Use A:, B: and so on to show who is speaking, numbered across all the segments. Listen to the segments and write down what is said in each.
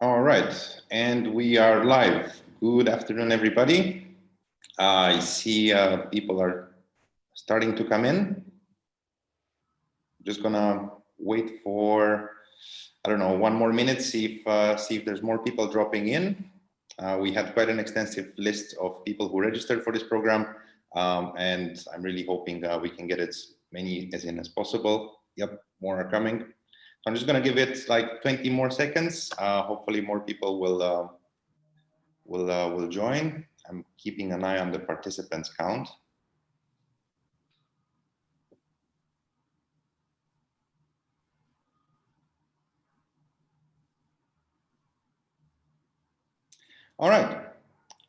A: All right, and we are live. Good afternoon, everybody. I see people are starting to come in. Just gonna wait for, I don't know, one more minute, see if there's more people dropping in. We had quite an extensive list of people who registered for this program, and I'm really hoping we can get as many as possible. Yep, more are coming. I'm just going to give it like 20 more seconds. Hopefully more people will join. I'm keeping an eye on the participants count. All right.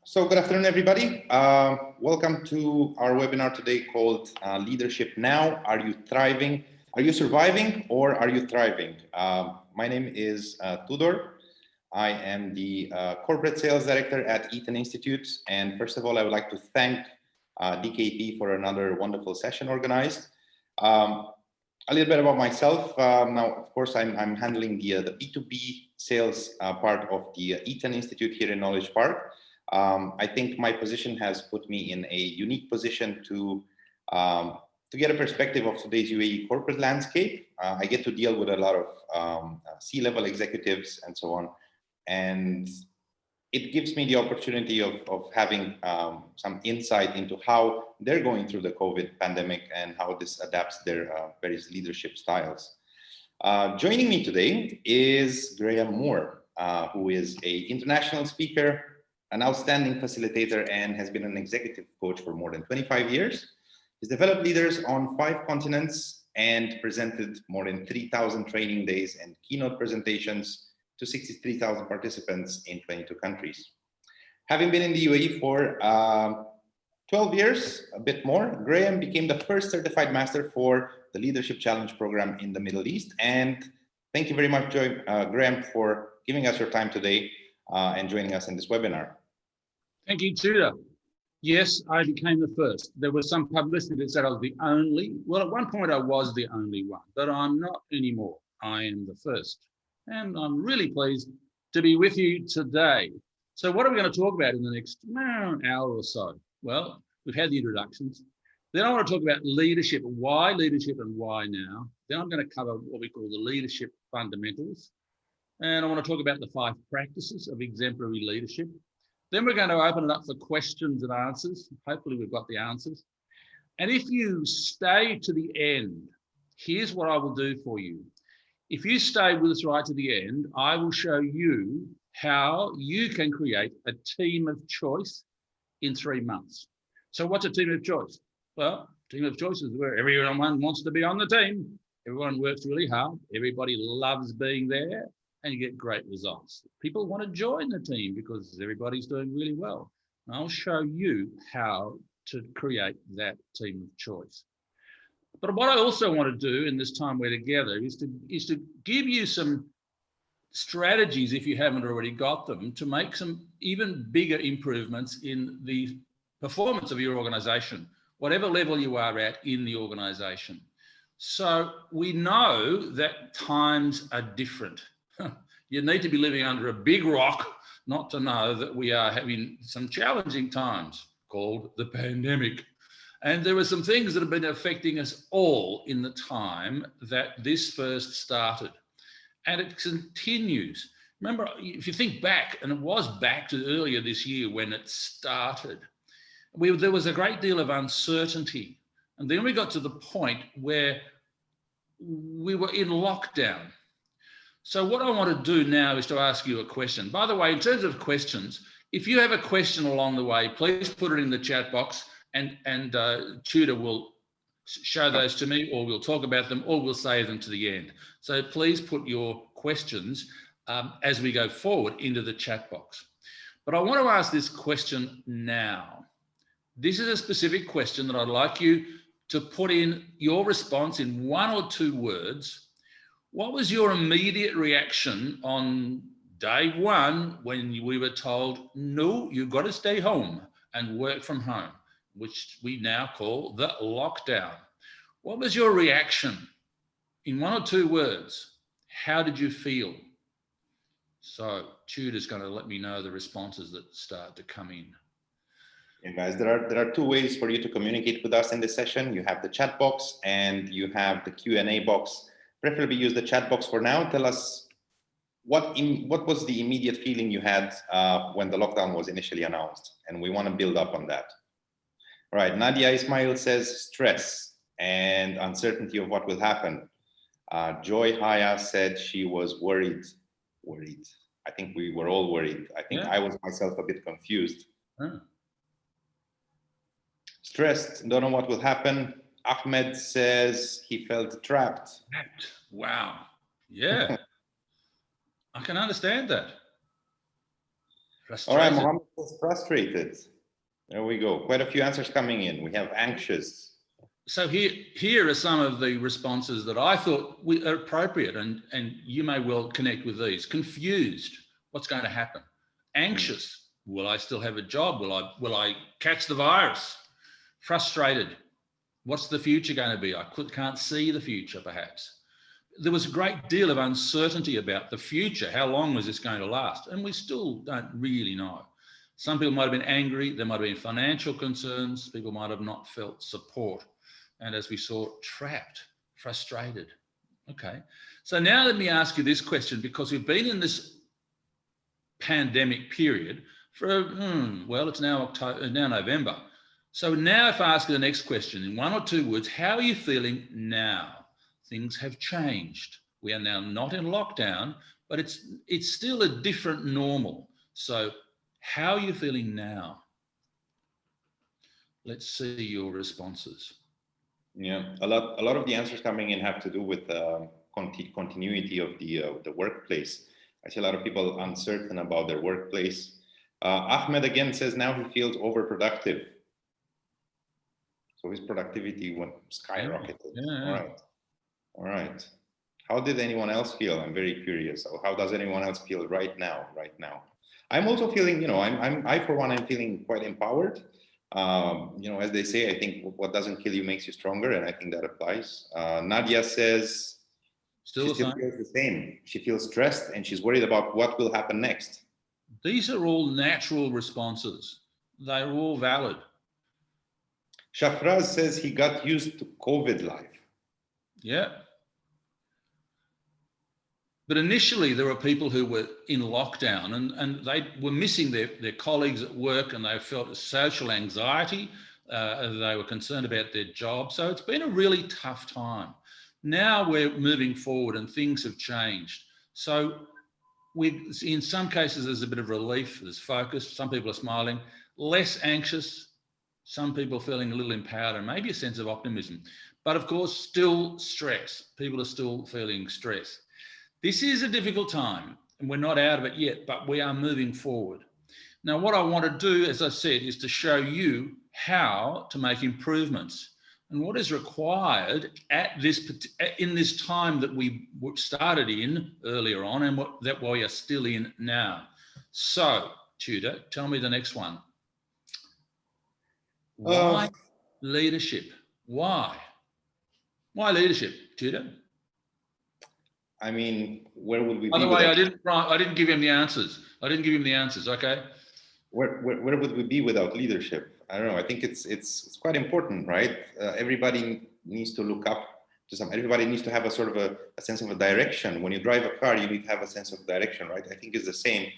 A: So good afternoon, everybody. Welcome to our webinar today called Leadership Now. Are you thriving? Are you surviving or are you thriving? My name is Tudor. I am the Corporate Sales Director at Eaton Institute. And first of all, I would like to thank DKP for another wonderful session organized. A little bit about myself. Now, of course, I'm handling the B2B sales part of the Eaton Institute here in Knowledge Park. I think my position has put me in a unique position to get a perspective of today's UAE corporate landscape. I get to deal with a lot of C-level executives and so on. And it gives me the opportunity of having some insight into how they're going through the COVID pandemic and how this adapts their various leadership styles. Joining me today is Graham Moore, who is an international speaker, an outstanding facilitator, and has been an executive coach for more than 25 years. He's developed leaders on 5 continents and presented more than 3,000 training days and keynote presentations to 63,000 participants in 22 countries. Having been in the UAE for 12 years, a bit more, Graham became the first certified master for the Leadership Challenge program in the Middle East. And thank you very much, Graham, for giving us your time today and joining us in this webinar.
B: Thank you, Tudor. Yes, I became the first. There was some publicity that said I was the only. Well, at one point I was the only one, but I'm not anymore. I am the first. And I'm really pleased to be with you today. So what are we going to talk about in the next hour or so? Well, we've had the introductions. Then I want to talk about leadership and why now. Then I'm going to cover what we call the leadership fundamentals. And I want to talk about the 5 practices of exemplary leadership. Then we're going to open it up for questions and answers. Hopefully we've got the answers. And if you stay to the end, here's what I will do for you. If you stay with us right to the end, I will show you how you can create a team of choice in 3 months. So what's a team of choice? Well, team of choice is where everyone wants to be on the team. Everyone works really hard. Everybody loves being there and you get great results. People want to join the team because everybody's doing really well. And I'll show you how to create that team of choice. But what I also want to do in this time we're together is to give you some strategies, if you haven't already got them, to make some even bigger improvements in the performance of your organization, whatever level you are at in the organization. So we know that times are different. You need to be living under a big rock not to know that we are having some challenging times called the pandemic. And there were some things that have been affecting us all in the time that this first started. And it continues. Remember, if you think back, and it was back to earlier this year when it started, there was a great deal of uncertainty. And then we got to the point where we were in lockdown. So what I want to do now is to ask you a question. By the way, in terms of questions, if you have a question along the way, please put it in the chat box. And Tudor will show those to me, or we'll talk about them, or we'll save them to the end. So please put your questions as we go forward into the chat box. But I want to ask this question now. This is a specific question that I'd like you to put in your response in 1 or 2 words. What was your immediate reaction on day 1 when we were told, no, you've got to stay home and work from home, which we now call the lockdown? What was your reaction? In 1 or 2 words, how did you feel? So Tudor's going to let me know the responses that start to come in.
A: Yeah, guys, there are two ways for you to communicate with us in this session. You have the chat box and you have the Q&A box. Preferably use the chat box for now. Tell us what was the immediate feeling you had when the lockdown was initially announced, and we want to build up on that. All right, Nadia Ismail says stress and uncertainty of what will happen. Joy Haya said she was worried. I think we were all worried. I think I was myself a bit confused. Stressed, don't know what will happen. Ahmed says he felt trapped.
B: Wow. Yeah. I can understand that.
A: All right, Mohammed is frustrated. There we go. Quite a few answers coming in. We have anxious.
B: So here are some of the responses that I thought are appropriate, and you may well connect with these. Confused, what's going to happen? Anxious, will I still have a job? Will I catch the virus? Frustrated, what's the future going to be? I can't see the future, perhaps. There was a great deal of uncertainty about the future. How long was this going to last? And we still don't really know. Some people might have been angry. There might have been financial concerns. People might have not felt support. And as we saw, trapped, frustrated. Okay. So now let me ask you this question, because we've been in this pandemic period for, well, it's now November. So now if I ask you the next question in one or two words, how are you feeling now? Things have changed. We are now not in lockdown, but it's still a different normal. So how are you feeling now? Let's see your responses.
A: Yeah, a lot of the answers coming in have to do with continuity of the workplace. I see a lot of people uncertain about their workplace. Ahmed again says now he feels overproductive. So his productivity went skyrocketed. Yeah. All right. How did anyone else feel? I'm very curious. How does anyone else feel right now? I'm also feeling, I for one, I'm feeling quite empowered. As they say, I think what doesn't kill you makes you stronger, and I think that applies. Nadia says she still feels the same. She feels stressed and she's worried about what will happen next.
B: These are all natural responses. They're all valid.
A: Shafraz says he got used to COVID life.
B: Yeah. But initially there were people who were in lockdown and they were missing their colleagues at work, and they felt social anxiety. They were concerned about their job. So it's been a really tough time. Now we're moving forward and things have changed. So in some cases, there's a bit of relief, there's focus. Some people are smiling, less anxious. Some people feeling a little empowered and maybe a sense of optimism. But of course, still stress. People are still feeling stress. This is a difficult time and we're not out of it yet, but we are moving forward. Now, what I want to do, as I said, is to show you how to make improvements and what is required in this time that we started in earlier on and that we are still in now. So, Tudor, tell me the next one. Why leadership? Why? Why leadership, Tudor?
A: I mean, where would we be?
B: By the way, I didn't give him the answers. Okay.
A: Where would we be without leadership? I don't know. I think it's quite important, right? Everybody needs to look up to everybody needs to have a sort of a sense of a direction. When you drive a car, you need to have a sense of direction, right? I think it's the same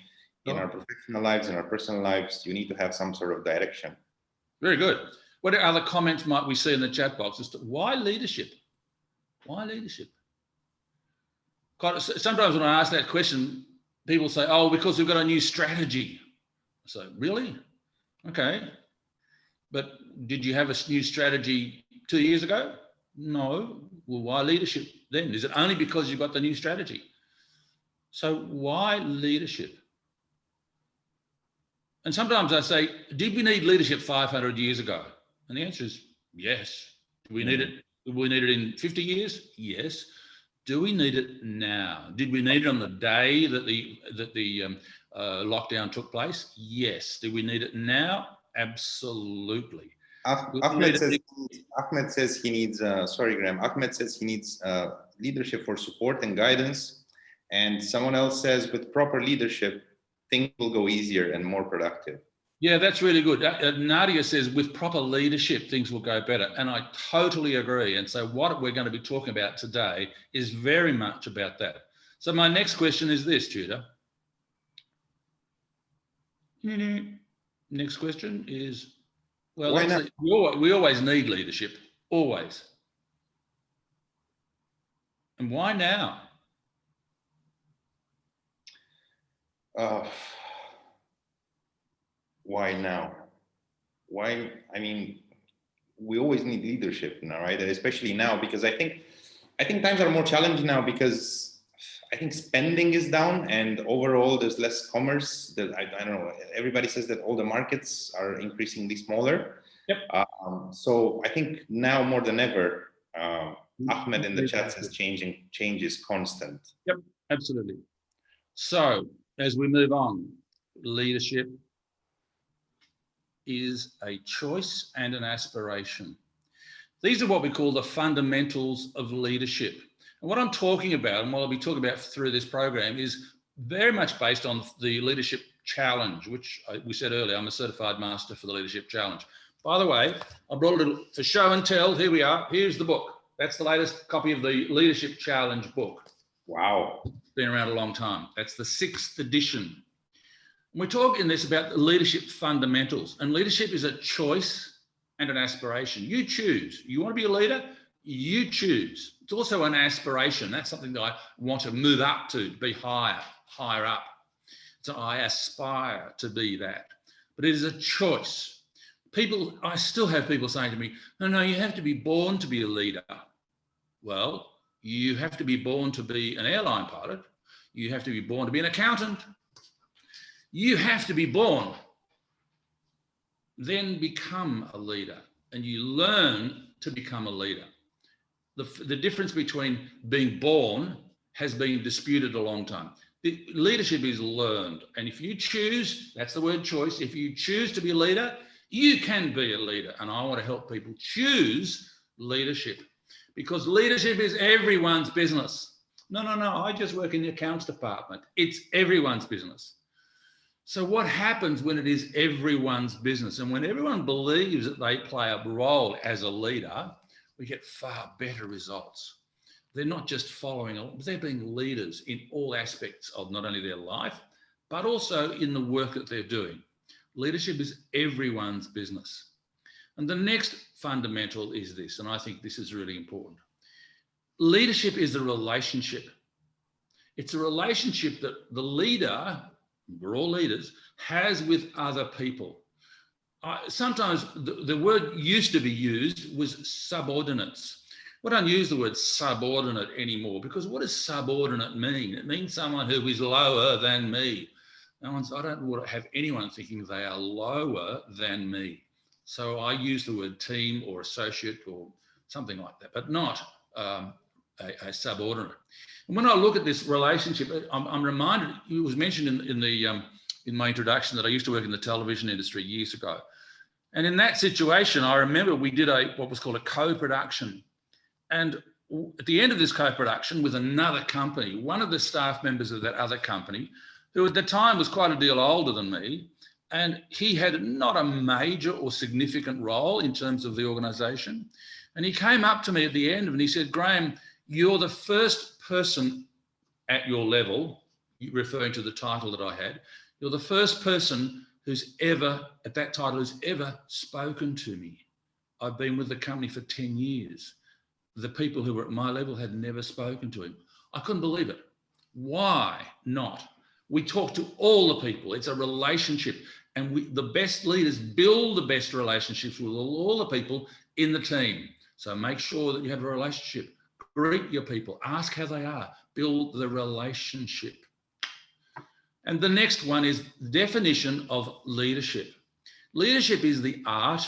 A: in our professional lives, in our personal lives. You need to have some sort of direction.
B: Very good. What other comments might we see in the chat box as to why leadership? Why leadership? Sometimes when I ask that question, people say, oh, because we've got a new strategy. So, really? Okay. But did you have a new strategy 2 years ago? No. Well, why leadership then? Is it only because you've got the new strategy? So why leadership? And sometimes I say, did we need leadership 500 years ago? And the answer is yes. Do we need it? Do we need it in 50 years? Yes. Do we need it now? Did we need it on the day that the lockdown took place? Yes. Do we need it now? Absolutely.
A: Ahmed says he needs. Sorry, Graham. Ahmed says he needs leadership for support and guidance, And someone else says, with proper leadership, things will go easier and more productive.
B: Yeah, that's really good. Nadia says, with proper leadership, things will go better. And I totally agree. And so what we're going to be talking about today is very much about that. So my next question is this, Tudor. Next question is, well, we always need leadership, always. And why now?
A: Why now? Why? I mean, we always need leadership now, right? Especially now, because I think times are more challenging now because I think spending is down and overall there's less commerce. I don't know. Everybody says that all the markets are increasingly smaller.
B: Yep.
A: So I think now more than ever, Ahmed in the chat says change is constant.
B: Yep, absolutely. So as we move on, leadership is a choice and an aspiration. These are what we call the fundamentals of leadership. And what I'm talking about, and what I'll be talking about through this program, is very much based on the Leadership Challenge, which we said earlier, I'm a certified master for the Leadership Challenge. By the way, I brought a little for show and tell. Here we are. Here's the book. That's the latest copy of the Leadership Challenge book.
A: Wow.
B: It's been around a long time. That's the 6th edition. We're talking this about the leadership fundamentals, and leadership is a choice and an aspiration. You choose. You want to be a leader? You choose. It's also an aspiration. That's something that I want to move up to be higher up. So I aspire to be that. But it is a choice. I still have people saying to me, no, you have to be born to be a leader. Well, you have to be born to be an airline pilot. You have to be born to be an accountant. You have to be born, then become a leader, and you learn to become a leader. The difference between being born has been disputed a long time. Leadership is learned, and if you choose, that's the word choice, if you choose to be a leader, you can be a leader, and I want to help people choose leadership, because leadership is everyone's business. No, I just work in the accounts department. It's everyone's business. So what happens when it is everyone's business, and when everyone believes that they play a role as a leader, we get far better results. They're not just following along, they're being leaders in all aspects of not only their life, but also in the work that they're doing. Leadership is everyone's business. And the next fundamental is this, and I think this is really important. Leadership is a relationship. It's a relationship that the leader, we're all leaders, has with other people. Sometimes the word used to be used was subordinates. We don't use the word subordinate anymore, because what does subordinate mean? It means someone who is lower than me. I don't want to have anyone thinking they are lower than me. So I use the word team or associate or something like that, but not a subordinate. And when I look at this relationship, I'm reminded, it was mentioned in my introduction that I used to work in the television industry years ago. And in that situation, I remember we did what was called a co-production. And at the end of this co-production with another company, one of the staff members of that other company, who at the time was quite a deal older than me, and he had not a major or significant role in terms of the organisation. And he came up to me at the end and he said, Graham, you're the first person at your level, referring to the title that I had, you're the first person who's ever, at that title, who's ever spoken to me. I've been with the company for 10 years. The people who were at my level had never spoken to him. I couldn't believe it. Why not? We talk to all the people. It's a relationship. And the best leaders build the best relationships with all the people in the team. So make sure that you have a relationship. Greet your people. Ask how they are. Build the relationship. And the next one is the definition of leadership. Leadership is the art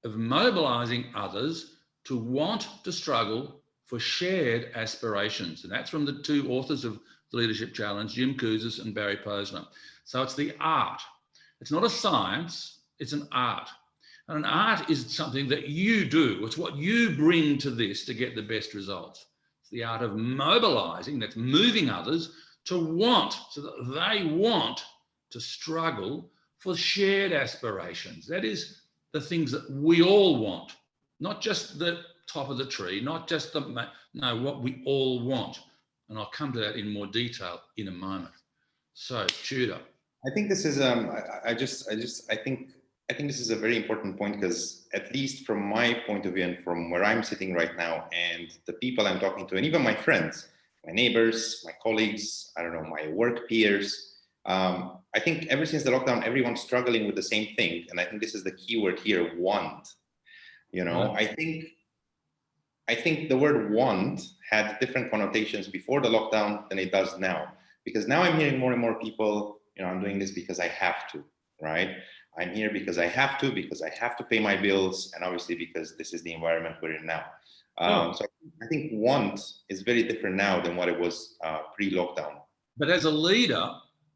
B: of mobilizing others to want to struggle for shared aspirations. And that's from the two authors of the Leadership Challenge, Jim Kouzes and Barry Posner. So it's the art. It's not a science, it's an art. And an art is something that you do. It's what you bring to this to get the best results. It's the art of mobilizing, that's moving others to want, so that they want to struggle for shared aspirations. That is the things that we all want, not just the top of the tree, not just what we all want. And I'll come to that in more detail in a moment. So, Tudor.
A: I think this is I think this is a very important point, because at least from my point of view and from where I'm sitting right now and the people I'm talking to, and even my friends, my neighbors, my colleagues, I don't know, my work peers, I think ever since the lockdown, everyone's struggling with the same thing. And I think this is the key word here, want. You know, I think the word want had different connotations before the lockdown than it does now. Because now I'm hearing more and more people, you know, I'm doing this because I have to, right? I'm here because I have to pay my bills, and obviously because this is the environment we're in now. So I think want is very different now than what it was pre-lockdown.
B: But as a leader,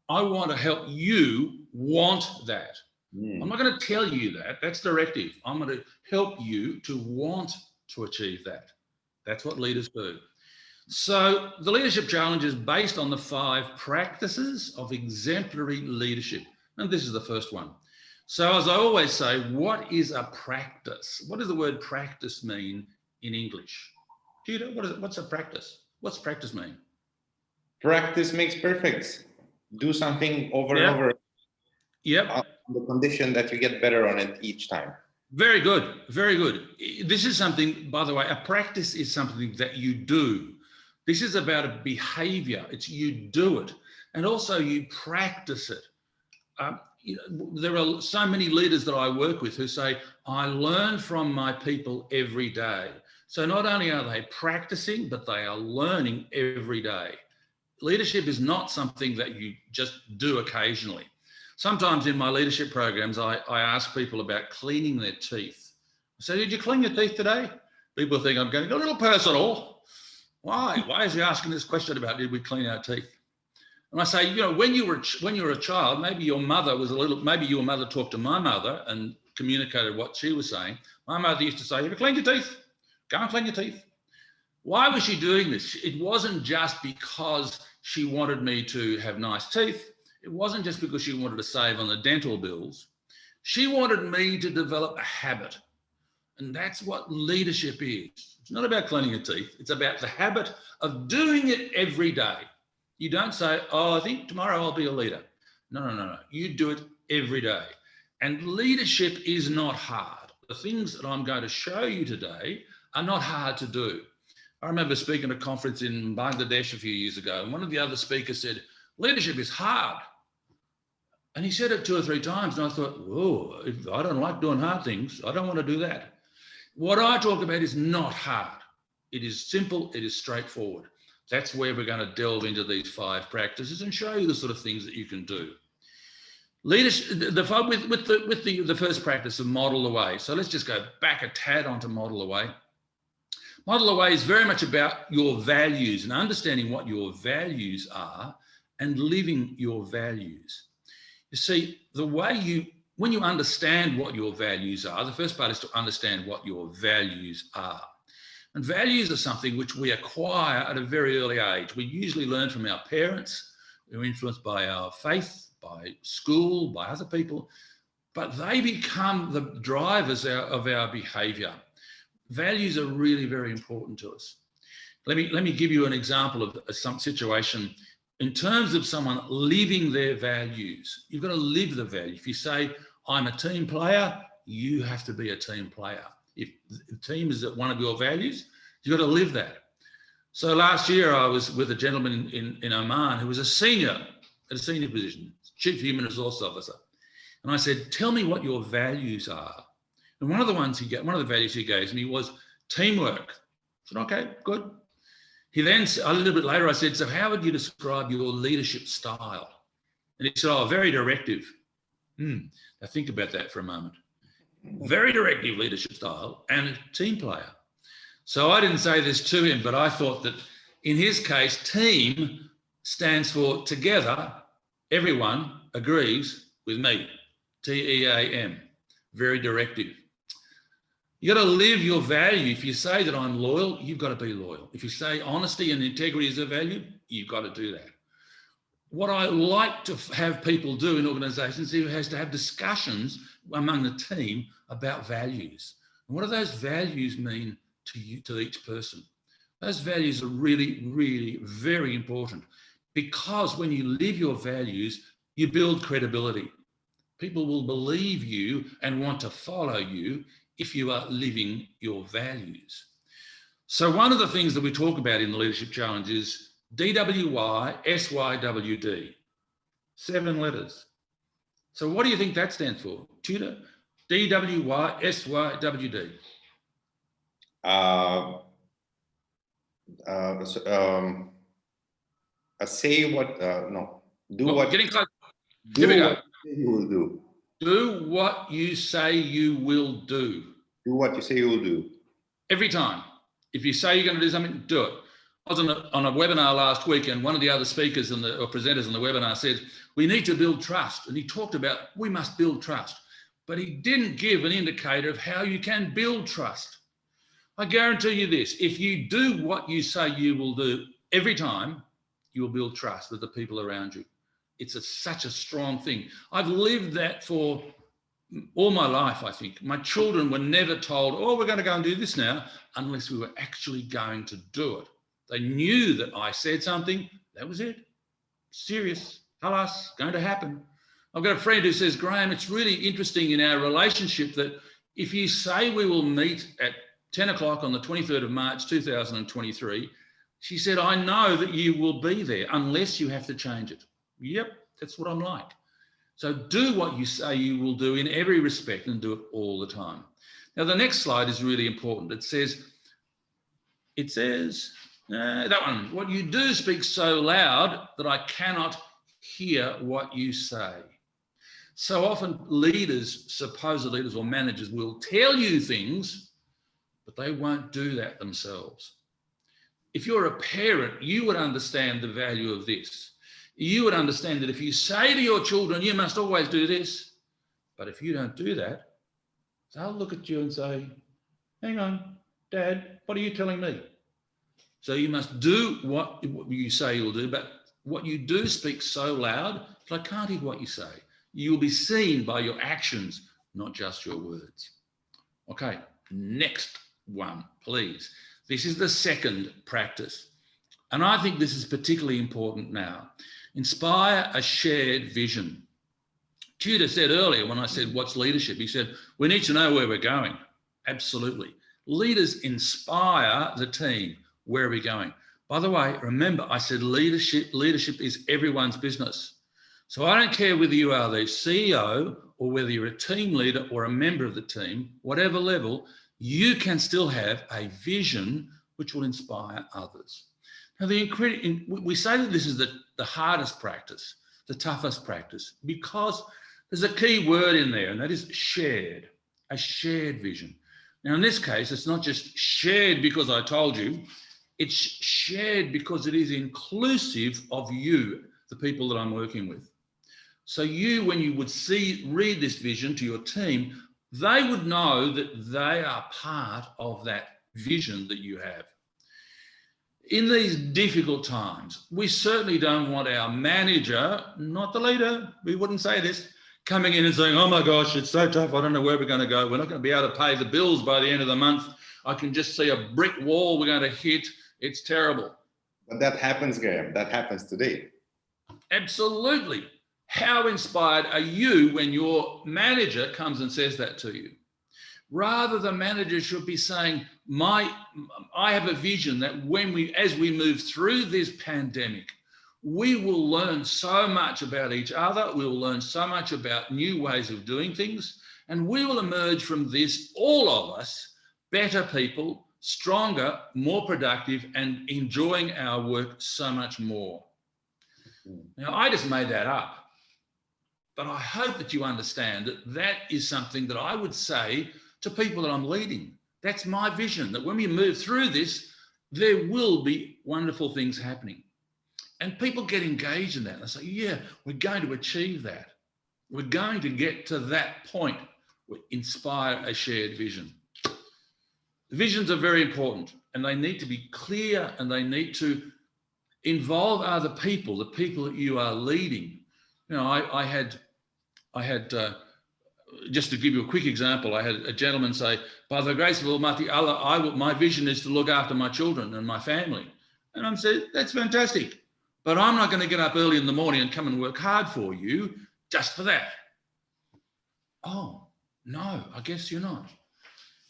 B: I want to help you want that. I'm not going to tell you that. That's directive. I'm going to help you to want to achieve that. That's what leaders do. So the leadership challenge is based on the 5 practices of exemplary leadership. And this is the first one. So as I always say, what is a practice? What does the word practice mean in English? Tudor, what's a practice? What's practice mean?
A: Practice makes perfect. Do something over and over.
B: Yep.
A: On the condition that you get better on it each time.
B: Very good. Very good. This is something, by the way, a practice is something that you do. This is about a behavior. It's you do it. And also you practice it. There are so many leaders that I work with who say, I learn from my people every day. So not only are they practicing, but they are learning every day. Leadership is not something that you just do occasionally. Sometimes in my leadership programs, I ask people about cleaning their teeth. I say, did you clean your teeth today? People think I'm going a little personal. Why? Why is he asking this question about did we clean our teeth? And I say, you know, when you were a child, maybe your mother talked to my mother and communicated what she was saying. My mother used to say, have you cleaned your teeth? Go and clean your teeth. Why was she doing this? It wasn't just because she wanted me to have nice teeth. It wasn't just because she wanted to save on the dental bills. She wanted me to develop a habit. And that's what leadership is. It's not about cleaning your teeth. It's about the habit of doing it every day. You don't say, oh, I think tomorrow I'll be a leader. No. You do it every day. And leadership is not hard. The things that I'm going to show you today are not hard to do. I remember speaking at a conference in Bangladesh a few years ago, and one of the other speakers said, leadership is hard. And he said it 2 or 3 times, and I thought, whoa, I don't like doing hard things. I don't want to do that. What I talk about is not hard. It is simple. It is straightforward. That's where we're going to delve into these 5 practices and show you the sort of things that you can do. Leadership, with the first practice of model the way. So let's just go back a tad onto model the way. Model the way is very much about your values and understanding what your values are and living your values. You see, when you understand what your values are, the first part is to understand what your values are. And values are something which we acquire at a very early age. We usually learn from our parents. We're influenced by our faith, by school, by other people, but they become the drivers of our behaviour. Values are really very important to us. Let me give you an example of some situation. In terms of someone living their values, you've got to live the value. If you say, I'm a team player, you have to be a team player. If the team is one of your values, you've got to live that. So last year I was with a gentleman in Oman who was a senior at a senior position, Chief Human Resource Officer. And I said, tell me what your values are. And one of the values he gave me was teamwork. I said, okay, good. He then, a little bit later, I said, so how would you describe your leadership style? And he said, oh, very directive. Now think about that for a moment. Very directive leadership style and a team player. So I didn't say this to him, but I thought that in his case, team stands for together, everyone agrees with me, TEAM, very directive. You got to live your value. If you say that I'm loyal, you've got to be loyal. If you say honesty and integrity is a value, you've got to do that. what I like to have people do in organisations is to have discussions among the team about values. And what do those values mean to you, to each person? Those values are really, really very important, because when you live your values, you build credibility. People will believe you and want to follow you if you are living your values. So one of the things that we talk about in the Leadership Challenge is DWY, SYWD, 7 letters. So what do you think that stands for, Tudor? DWY, SYWD.
A: Say what, no, do
B: Well,
A: what,
B: getting close.
A: do
B: Here we go.
A: what you will do.
B: Do what you say you will do.
A: Do what you say you will do.
B: Every time. If you say you're going to do something, do it. I was on a webinar last week, and one of the other speakers or presenters on the webinar said, we need to build trust. And he talked about, we must build trust. But he didn't give an indicator of how you can build trust. I guarantee you this, if you do what you say you will do every time, you will build trust with the people around you. It's such a strong thing. I've lived that for all my life, I think. My children were never told, oh, we're going to go and do this now, unless we were actually going to do it. They knew that I said something, that was it. Serious, tell us, going to happen. I've got a friend who says, Graham, it's really interesting in our relationship that if you say we will meet at 10 o'clock on the 23rd of March, 2023, she said, I know that you will be there unless you have to change it. Yep, that's what I'm like. So do what you say you will do in every respect and do it all the time. Now, the next slide is really important. It says, that one, what you do speaks so loud that I cannot hear what you say. So often leaders, supposed leaders or managers will tell you things, but they won't do that themselves. If you're a parent, you would understand the value of this. You would understand that if you say to your children, you must always do this, but if you don't do that, they'll look at you and say, hang on, Dad, what are you telling me? So you must do what you say you'll do, but what you do speaks so loud that I can't hear what you say. You will be seen by your actions, not just your words. Okay, next one, please. This is the second practice. And I think this is particularly important now. Inspire a shared vision. Tudor said earlier when I said, what's leadership? He said, we need to know where we're going. Absolutely. Leaders inspire the team. Where are we going? By the way, remember, I said leadership is everyone's business. So I don't care whether you are the CEO or whether you're a team leader or a member of the team, whatever level, you can still have a vision which will inspire others. Now, we say that this is the hardest practice, the toughest practice, because there's a key word in there, and that is shared, a shared vision. Now, in this case, it's not just shared because I told you, it's shared because it is inclusive of you, the people that I'm working with. So you, when you would read this vision to your team, they would know that they are part of that vision that you have. In these difficult times, we certainly don't want our manager, not the leader, we wouldn't say this, coming in and saying, oh my gosh, it's so tough, I don't know where we're going to go. We're not going to be able to pay the bills by the end of the month. I can just see a brick wall we're going to hit. It's terrible.
A: But that happens, Graham. That happens today.
B: Absolutely. How inspired are you when your manager comes and says that to you? Rather, the manager should be saying, I have a vision that as we move through this pandemic, we will learn so much about each other. We will learn so much about new ways of doing things. And we will emerge from this, all of us, better people, stronger, more productive, and enjoying our work so much more. Now, I just made that up. But I hope that you understand that that is something that I would say to people that I'm leading. That's my vision, that when we move through this, there will be wonderful things happening. And people get engaged in that. They say, yeah, we're going to achieve that. We're going to get to that point. We inspire a shared vision. Visions are very important, and they need to be clear, and they need to Involve other people, the people that you are leading. You know, I had just to give you a quick example, I had a gentleman say, by the grace of Almighty Allah, my vision is to look after my children and my family. And I'm saying, that's fantastic. But I'm not going to get up early in the morning and come and work hard for you just for that. Oh, no, I guess you're not.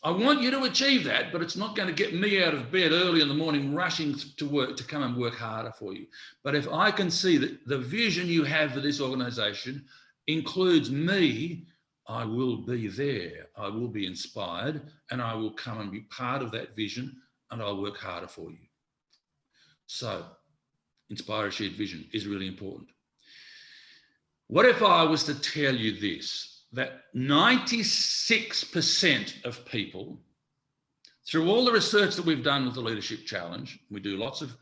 B: I want you to achieve that, but it's not going to get me out of bed early in the morning rushing to work to come and work harder for you. But if I can see that the vision you have for this organization includes me, I will be there. I will be inspired, and I will come and be part of that vision, and I'll work harder for you. So, inspire a shared vision is really important. What if I was to tell you this? That 96% of people, through all the research that we've done with the Leadership Challenge, we do lots of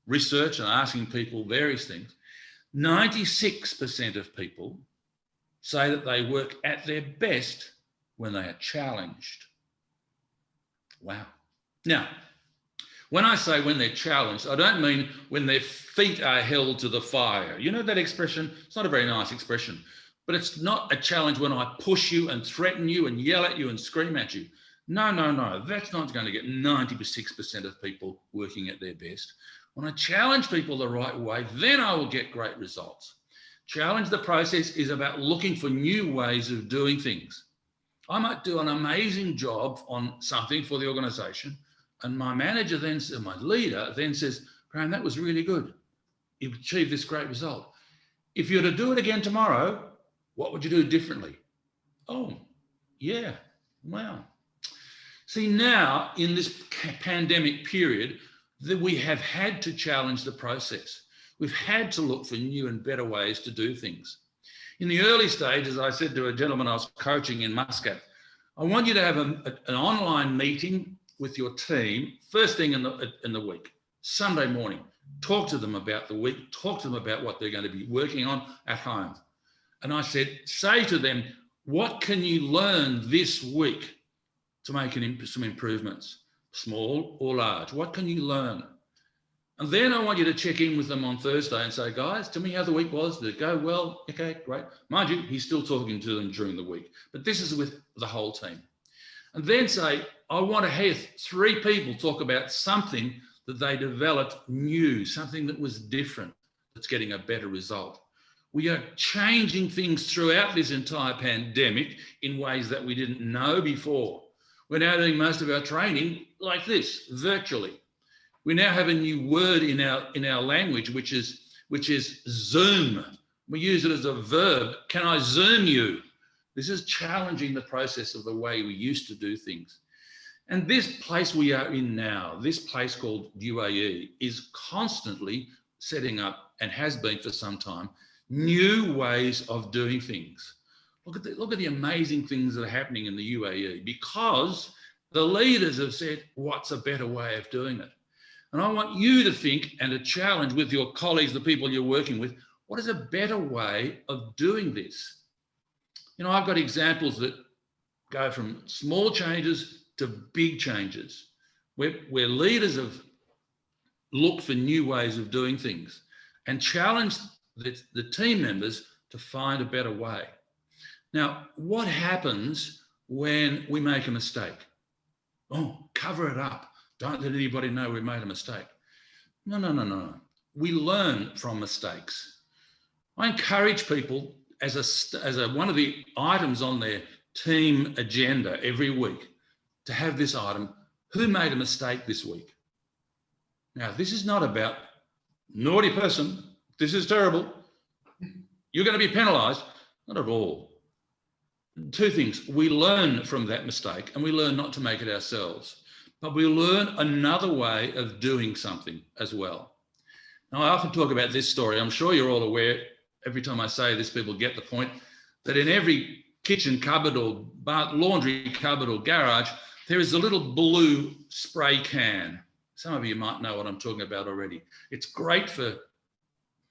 B: research and asking people various things, 96% of people say that they work at their best when they are challenged. Wow. Now, when I say when they're challenged, I don't mean when their feet are held to the fire. You know that expression? It's not a very nice expression. But it's not a challenge when I push you and threaten you and yell at you and scream at you. No, no, no. That's not going to get 96% of people working at their best. When I challenge people the right way, then I will get great results. Challenge the process is about looking for new ways of doing things. I might do an amazing job on something for the organisation, and my manager then, my leader then says, Graham, that was really good. You've achieved this great result. If you were to do it again tomorrow, what would you do differently? Oh, yeah, wow. See, now in this pandemic period, that we have had to challenge the process. We've had to look for new and better ways to do things. In the early stages, I said to a gentleman I was coaching in Muscat, I want you to have an online meeting with your team first thing in the week, Sunday morning. Talk to them about the week, talk to them about what they're going to be working on at home. And I said, say to them, what can you learn this week to make some improvements, small or large? What can you learn? And then I want you to check in with them on Thursday and say, guys, tell me how the week was. Did it go well? Okay, great. Mind you, he's still talking to them during the week, but this is with the whole team. And then say, I want to hear 3 people talk about something that they developed new, something that was different, that's getting a better result. We are changing things throughout this entire pandemic in ways that we didn't know before. We're now doing most of our training like this, virtually. We now have a new word in our language, which is Zoom. We use it as a verb. Can I Zoom you? This is challenging the process of the way we used to do things. And this place we are in now, this place called UAE, is constantly setting up, and has been for some time, new ways of doing things. Look at the amazing things that are happening in the UAE, because the leaders have said, what's a better way of doing it? And I want you to think, and to challenge with your colleagues, the people you're working with, what is a better way of doing this? You know, I've got examples that go from small changes to big changes, where leaders have looked for new ways of doing things and challenged the team members to find a better way. Now, what happens when we make a mistake? Oh, cover it up. Don't let anybody know we made a mistake. No. We learn from mistakes. I encourage people as one of the items on their team agenda every week to have this item, who made a mistake this week? Now, this is not about naughty person, this is terrible, you're going to be penalised. Not at all. 2 things. We learn from that mistake, and we learn not to make it ourselves. But we learn another way of doing something as well. Now, I often talk about this story. I'm sure you're all aware, every time I say this, people get the point, that in every kitchen cupboard or laundry cupboard or garage, there is a little blue spray can. Some of you might know what I'm talking about already. It's great for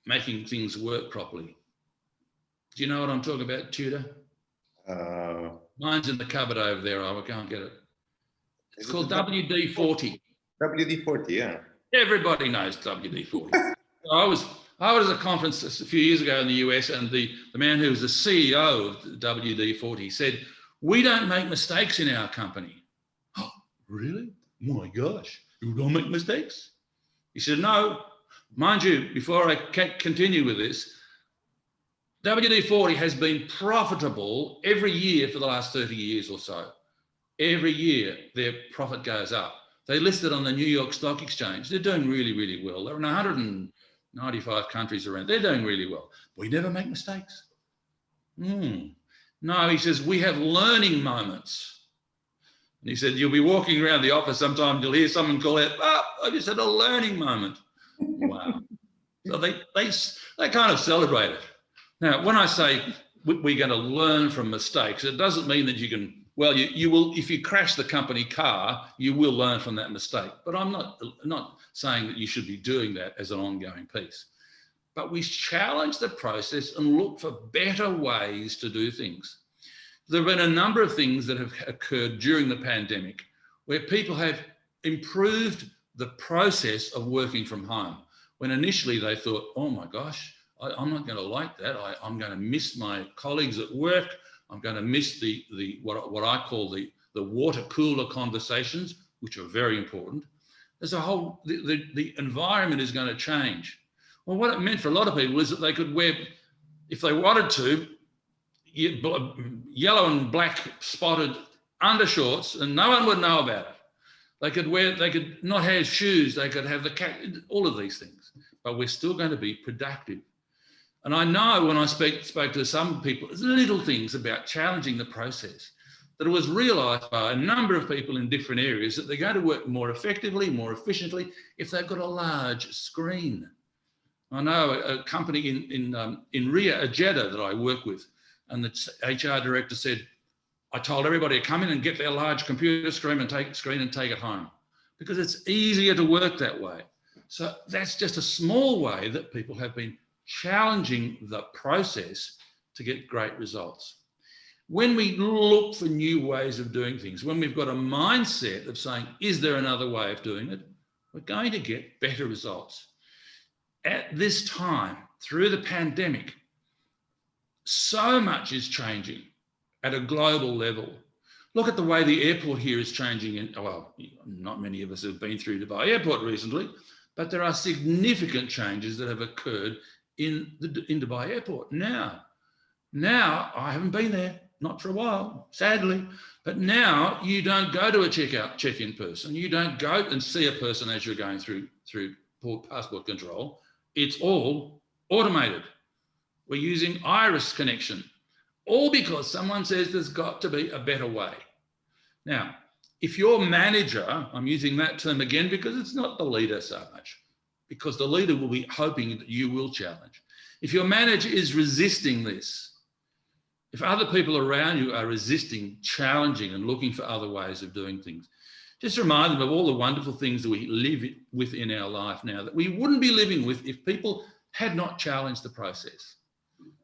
B: making things work properly. Do you know what I'm talking about, Tudor? Mine's in the cupboard over there. I can't get it. It's called WD-40.
A: WD-40, yeah.
B: Everybody knows WD-40. I was at a conference a few years ago in the US, and the man who was the CEO of WD-40 said, "We don't make mistakes in our company." Oh, really? My gosh, you don't make mistakes? He said, "No, mind you, before I continue with this, WD-40 has been profitable every year for the last 30 years or so. Every year their profit goes up. They listed on the New York Stock Exchange. They're doing really, really well. They're in 195 countries around. They're doing really well. We never make mistakes." No, he says, "We have learning moments." And he said, "You'll be walking around the office sometime, you'll hear someone call out, 'Oh, I just had a learning moment.'" Wow. So they kind of celebrate it. Now, when I say we're going to learn from mistakes, it doesn't mean that you can, well, you will, if you crash the company car, you will learn from that mistake. But I'm not saying that you should be doing that as an ongoing piece. But we challenge the process and look for better ways to do things. There have been a number of things that have occurred during the pandemic where people have improved the process of working from home. When initially they thought, "Oh my gosh, I'm not going to like that. I'm going to miss my colleagues at work. I'm going to miss what I call the water cooler conversations, which are very important." There's a whole, the environment is going to change. Well, what it meant for a lot of people is that they could wear, if they wanted to, yellow and black spotted undershorts, and no one would know about it. They could not have shoes. They could have all of these things, but we're still going to be productive. And I know when I spoke to some people, there's little things about challenging the process, that it was realised by a number of people in different areas that they're going to work more effectively, more efficiently, if they've got a large screen. I know a company in Rio, Jeddah, that I work with, and the HR director said, "I told everybody to come in and get their large computer screen and take it home, because it's easier to work that way." So that's just a small way that people have been challenging the process to get great results. When we look for new ways of doing things, when we've got a mindset of saying, "Is there another way of doing it?" we're going to get better results. At this time, through the pandemic, so much is changing at a global level. Look at the way the airport here is changing. Well, not many of us have been through Dubai Airport recently, but there are significant changes that have occurred in Dubai Airport. Now, I haven't been there, not for a while, sadly, but now you don't go to a check-in person. You don't go and see a person as you're going through passport control. It's all automated. We're using iris connection, all because someone says there's got to be a better way. Now, if your manager, I'm using that term again because it's not the leader so much, because the leader will be hoping that you will challenge. If your manager is resisting this, if other people around you are resisting, challenging, and looking for other ways of doing things, just remind them of all the wonderful things that we live with in our life now that we wouldn't be living with if people had not challenged the process.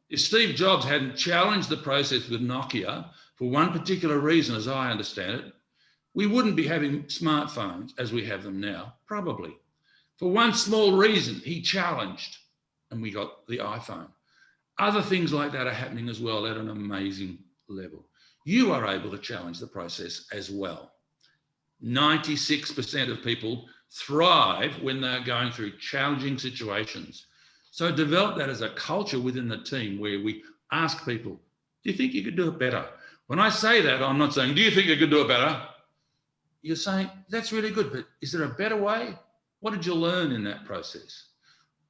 B: If Steve Jobs hadn't challenged the process with Nokia for one particular reason, as I understand it, we wouldn't be having smartphones as we have them now, probably. For one small reason, he challenged and we got the iPhone. Other things like that are happening as well at an amazing level. You are able to challenge the process as well. 96% of people thrive when they're going through challenging situations. So develop that as a culture within the team where we ask people, "Do you think you could do it better?" When I say that, I'm not saying, "Do you think you could do it better?" You're saying, "That's really good, but is there a better way? What did you learn in that process?"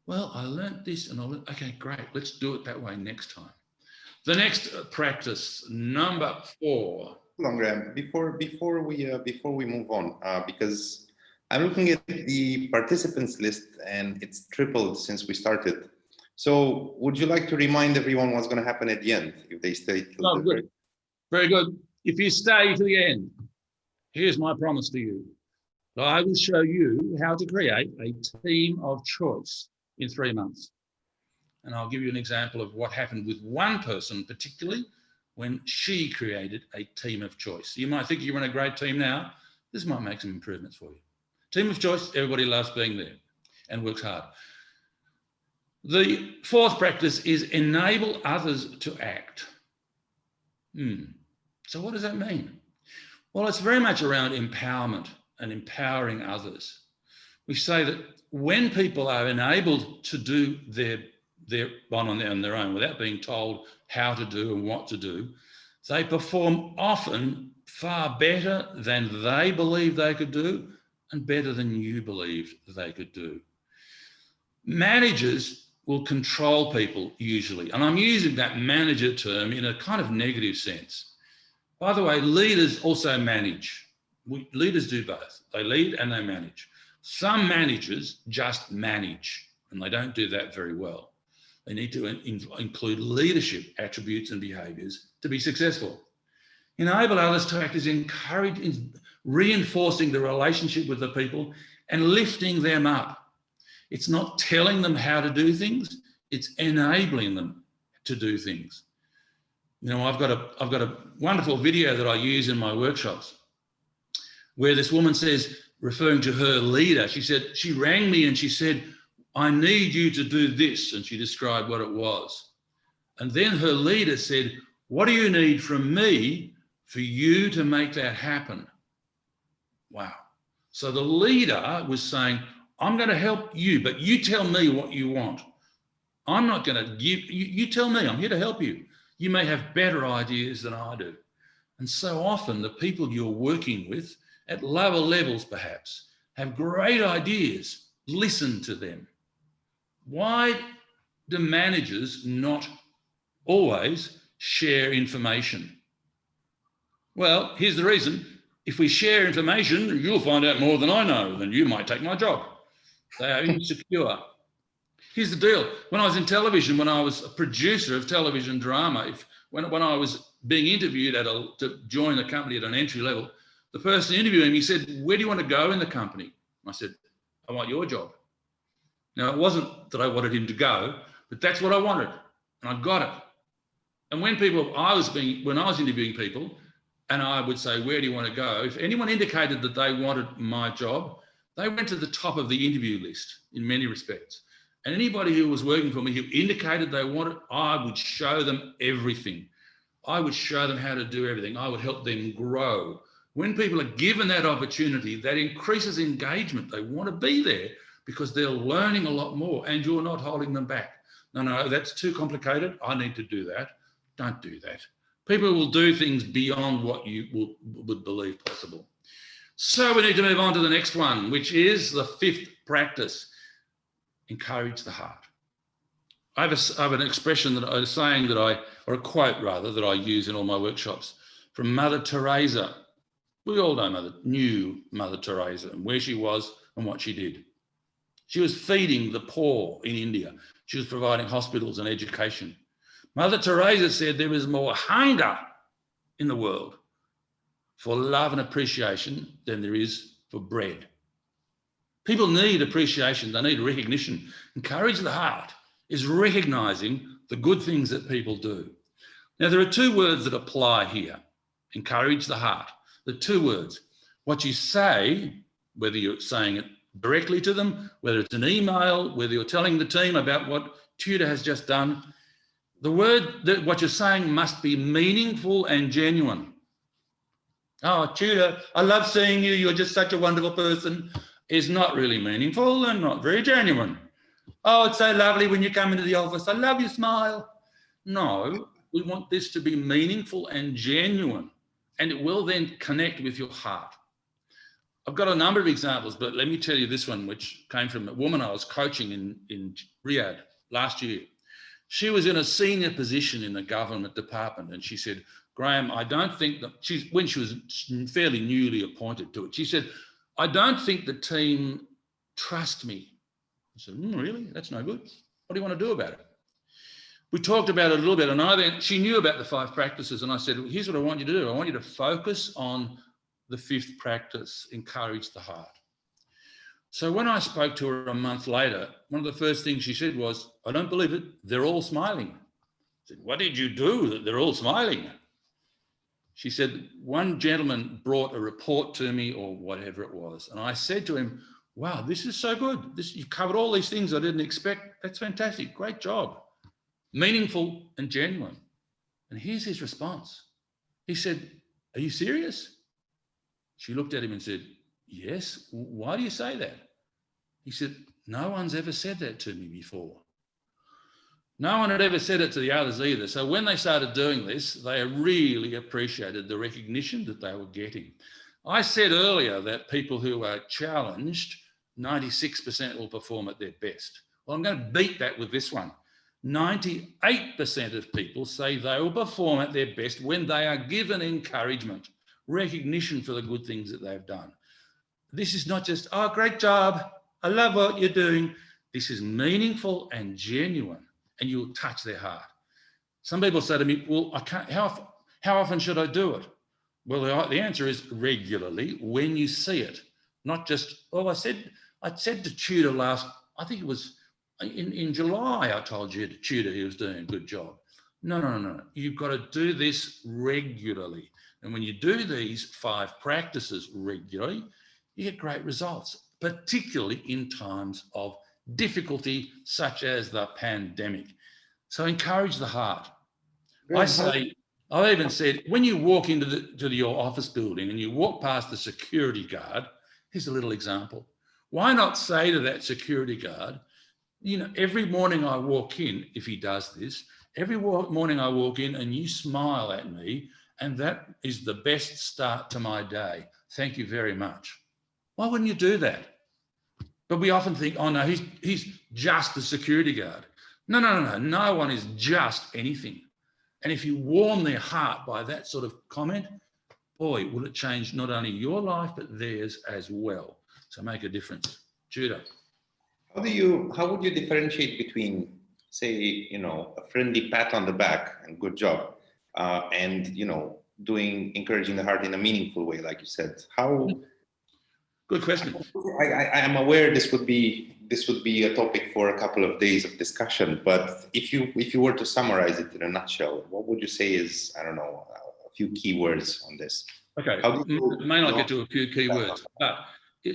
B: "Well, I learned this and I learned," "Okay, great. Let's do it that way next time." The next practice, number 4.
A: Hold on, Graham. Before we move on, because I'm looking at the participants list and it's tripled since we started. So would you like to remind everyone what's going to happen at the end if they stay till
B: Oh, good. Very good. If you stay to the end, here's my promise to you. I will show you how to create a team of choice in 3 months. And I'll give you an example of what happened with one person, particularly when she created a team of choice. You might think you're in a great team now. This might make some improvements for you. Team of choice, everybody loves being there and works hard. The fourth practice is enable others to act. So what does that mean? Well, it's very much around empowerment and empowering others. We say that when people are enabled to do their on their own without being told how to do and what to do, they perform often far better than they believe they could do and better than you believed they could do. Managers will control people usually, and I'm using that manager term in a kind of negative sense. By the way, leaders also manage. Leaders do both. They lead and they manage. Some managers just manage, and they don't do that very well. They need to include leadership attributes and behaviours to be successful. Enable others to act is reinforcing the relationship with the people and lifting them up. It's not telling them how to do things, it's enabling them to do things. You know, I've got a wonderful video that I use in my workshops where this woman says, referring to her leader, she said, she rang me and she said, I need you to do this. And she described what it was. And then her leader said, what do you need from me for you to make that happen? Wow. So the leader was saying, I'm going to help you, but you tell me what you want. I'm not going to give, you tell me, I'm here to help you. You may have better ideas than I do. And so often the people you're working with at lower levels perhaps have great ideas. Listen to them. Why do managers not always share information? Well, here's the reason. If we share information, you'll find out more than I know, then you might take my job. They are insecure. Here's the deal. When I was in television, when I was a producer of television drama, when I was being interviewed to join the company at an entry level, the person interviewing me said, where do you want to go in the company? I said, I want your job. Now, it wasn't that I wanted him to go, but that's what I wanted, and I got it. And when I was interviewing people, and I would say, where do you want to go? If anyone indicated that they wanted my job, they went to the top of the interview list in many respects. And anybody who was working for me who indicated they wanted, I would show them everything. I would show them how to do everything. I would help them grow. When people are given that opportunity, that increases engagement. They want to be there because they're learning a lot more and you're not holding them back. No, that's too complicated. I need to do that. Don't do that. People will do things beyond what you would believe possible. So we need to move on to the next one, which is the fifth practice. Encourage the heart. I have an expression that I was saying or a quote rather, that I use in all my workshops from Mother Teresa. We all knew Mother Teresa and where she was and what she did. She was feeding the poor in India. She was providing hospitals and education. Mother Teresa said there is more hunger in the world for love and appreciation than there is for bread. People need appreciation. They need recognition. Encourage the heart is recognizing the good things that people do. Now, there are two words that apply here. Encourage the heart. The two words. What you say, whether you're saying it directly to them, whether it's an email, whether you're telling the team about what Tudor has just done, what you're saying must be meaningful and genuine. Oh, Tudor, I love seeing you. You're just such a wonderful person. Is not really meaningful and not very genuine. Oh, it's so lovely when you come into the office. I love your smile. No, we want this to be meaningful and genuine, and it will then connect with your heart. I've got a number of examples, but let me tell you this one, which came from a woman I was coaching in Riyadh last year. She was in a senior position in the government department, and she said, Graham, I don't think that when she was fairly newly appointed to it, she said, I don't think the team trust me. I said, really? That's no good. What do you want to do about it? We talked about it a little bit, and she knew about the 5 practices, and I said, here's what I want you to do. I want you to focus on the 5th practice, encourage the heart. So when I spoke to her a month later, one of the first things she said was, I don't believe it. They're all smiling. I said, what did you do that they're all smiling? She said, one gentleman brought a report to me or whatever it was. And I said to him, wow, this is so good. You've covered all these things I didn't expect. That's fantastic. Great job. Meaningful and genuine. And here's his response. He said, are you serious? She looked at him and said, yes. Why do you say that? He said, no one's ever said that to me before. No one had ever said it to the others either. So when they started doing this, they really appreciated the recognition that they were getting. I said earlier that people who are challenged, 96% will perform at their best. Well, I'm going to beat that with this one. 98% of people say they will perform at their best when they are given encouragement, recognition for the good things that they've done. This is not just, oh, great job, I love what you're doing. This is meaningful and genuine, and you'll touch their heart. Some people say to me, well, I can't, how often should I do it? Well, the answer is regularly when you see it, not just, oh, I said to Tudor I think it was in July, I told you to Tudor he was doing a good job. No. You've got to do this regularly. And when you do these 5 practices regularly, you get great results, particularly in times of difficulty, such as the pandemic. So encourage the heart. I've even said, when you walk into your office building and you walk past the security guard, here's a little example. Why not say to that security guard, you know, every morning I walk in, if he does this, every morning I walk in and you smile at me, and that is the best start to my day. Thank you very much. Why wouldn't you do that? But we often think, oh no, he's just a security guard. No. No one is just anything. And if you warm their heart by that sort of comment, boy, will it change not only your life, but theirs as well. So make a difference. Tudor.
A: How would you differentiate between, say, you know, a friendly pat on the back and good job, and, you know, encouraging the heart in a meaningful way, like you said?
B: Good question.
A: I am aware this would be a topic for a couple of days of discussion, but if you were to summarize it in a nutshell, what would you say is, I don't know, a few key words on this?
B: Okay, I may not get to a few key words, but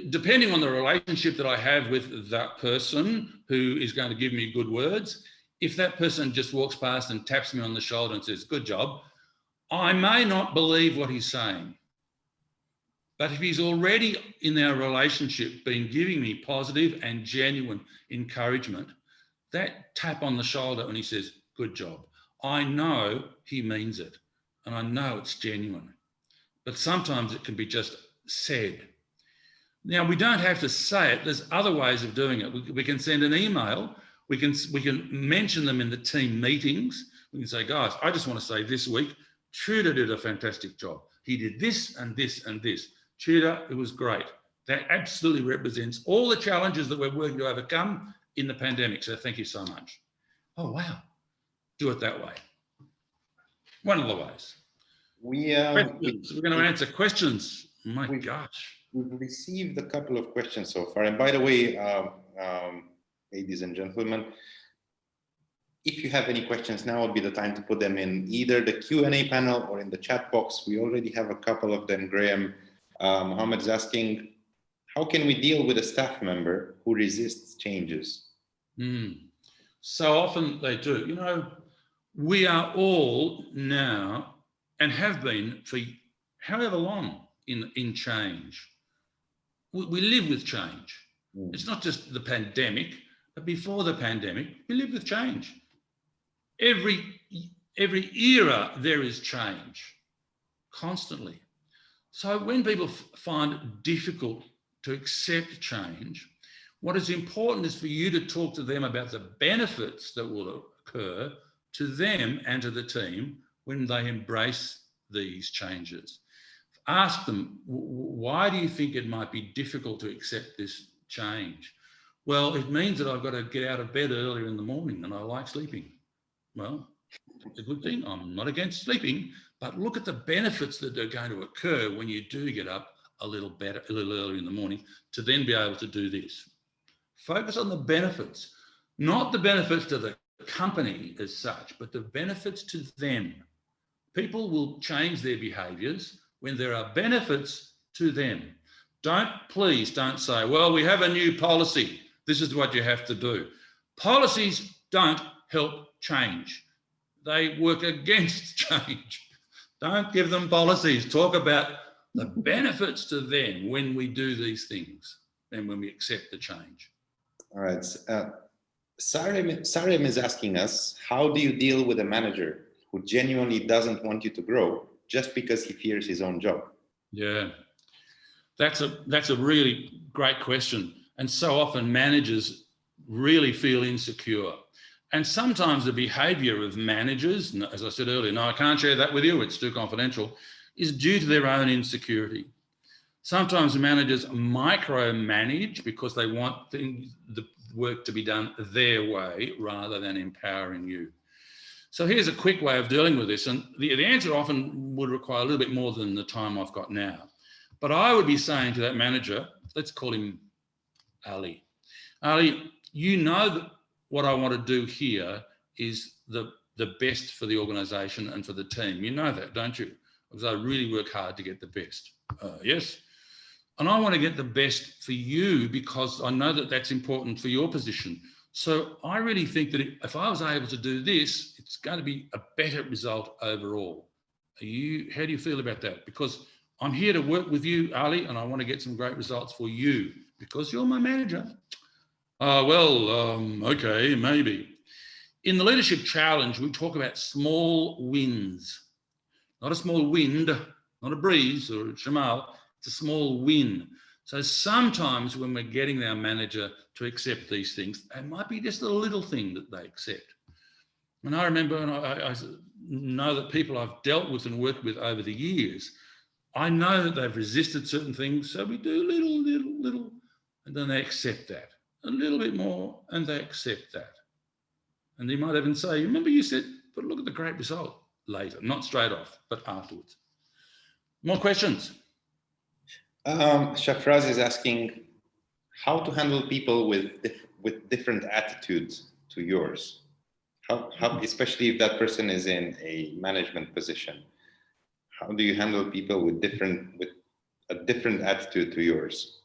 B: depending on the relationship that I have with that person who is going to give me good words, if that person just walks past and taps me on the shoulder and says, good job, I may not believe what he's saying. But if he's already in our relationship been giving me positive and genuine encouragement, that tap on the shoulder and he says, good job, I know he means it and I know it's genuine. But sometimes it can be just said. Now, we don't have to say it. There's other ways of doing it. We can send an email. We can mention them in the team meetings. We can say, guys, I just want to say this week, Tudor did a fantastic job. He did this and this and this. Tudor, it was great. That absolutely represents all the challenges that we're working to overcome in the pandemic. So thank you so much. Oh, wow. Do it that way. One of the ways. We're going to answer questions. My gosh.
A: We've received a couple of questions so far. And by the way, ladies and gentlemen, if you have any questions, now would be the time to put them in either the Q&A panel or in the chat box. We already have a couple of them. Graham Mohammed's asking, how can we deal with a staff member who resists changes?
B: So often they do. You know, we are all now and have been for however long in change. We live with change. It's not just the pandemic, but before the pandemic, we live with change. Every era there is change, constantly. So when people find it difficult to accept change, what is important is for you to talk to them about the benefits that will occur to them and to the team when they embrace these changes. Ask them, why do you think it might be difficult to accept this change? Well, it means that I've got to get out of bed earlier in the morning and I like sleeping. Well, it's a good thing. I'm not against sleeping, but look at the benefits that are going to occur when you do get up a little earlier in the morning to then be able to do this. Focus on the benefits, not the benefits to the company as such, but the benefits to them. People will change their behaviours when there are benefits to them. Please don't say, well, we have a new policy. This is what you have to do. Policies don't help change. They work against change. Don't give them policies. Talk about the benefits to them when we do these things and when we accept the change.
A: All right. Sarim is asking us, how do you deal with a manager who genuinely doesn't want you to grow just because he fears his own job?
B: Yeah, that's a really great question. And so often managers really feel insecure. And sometimes the behaviour of managers, as I said earlier, no, I can't share that with you, it's too confidential, is due to their own insecurity. Sometimes managers micromanage because they want the work to be done their way rather than empowering you. So here's a quick way of dealing with this. And the answer often would require a little bit more than the time I've got now. But I would be saying to that manager, let's call him Ali. Ali, you know that what I want to do here is the best for the organisation and for the team. You know that, don't you? Because I really work hard to get the best. Yes. And I want to get the best for you because I know that that's important for your position. So I really think that if I was able to do this, it's going to be a better result overall. How do you feel about that? Because I'm here to work with you, Ali, and I want to get some great results for you because you're my manager. Okay, maybe. In the Leadership Challenge, we talk about small wins. Not a small wind, not a breeze or a shamal, it's a small win. So sometimes when we're getting our manager to accept these things, it might be just a little thing that they accept. And I remember, and I know that people I've dealt with and worked with over the years, I know that they've resisted certain things, so we do little, and then they accept that. A little bit more, and they accept that. And they might even say, remember you said, but look at the great result later, not straight off, but afterwards. More questions?
A: Shafraz is asking how to handle people with different attitudes to yours. How, especially if that person is in a management position, how do you handle people with a different attitude to yours?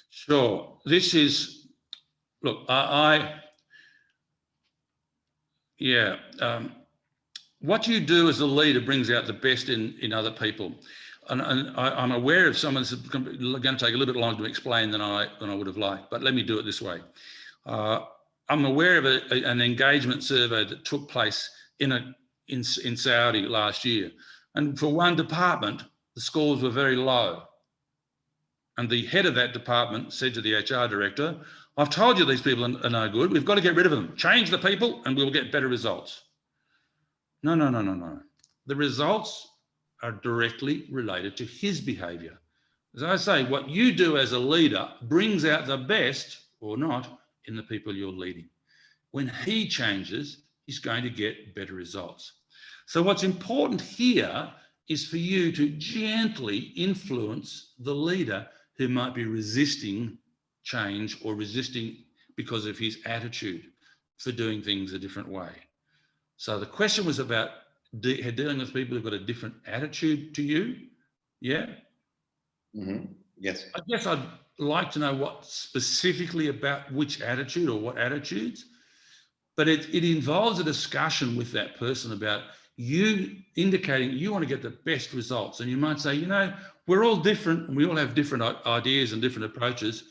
B: Sure. This is, look, what you do as a leader brings out the best in other people. And I'm aware of someone that's going to take a little bit longer to explain than I would have liked, but let me do it this way. I'm aware of an engagement survey that took place in Saudi last year. And for one department, the scores were very low. And the head of that department said to the HR director, I've told you these people are no good. We've got to get rid of them. Change the people and we'll get better results. No. The results are directly related to his behaviour. As I say, what you do as a leader brings out the best, or not, in the people you're leading. When he changes, he's going to get better results. So what's important here is for you to gently influence the leader who might be resisting change or resisting because of his attitude for doing things a different way. So the question was about dealing with people who've got a different attitude to you. Yeah?
A: Mm-hmm. Yes.
B: I guess I'd like to know what specifically about which attitude or what attitudes, but it involves a discussion with that person about you indicating you want to get the best results. And you might say, you know, we're all different and we all have different ideas and different approaches.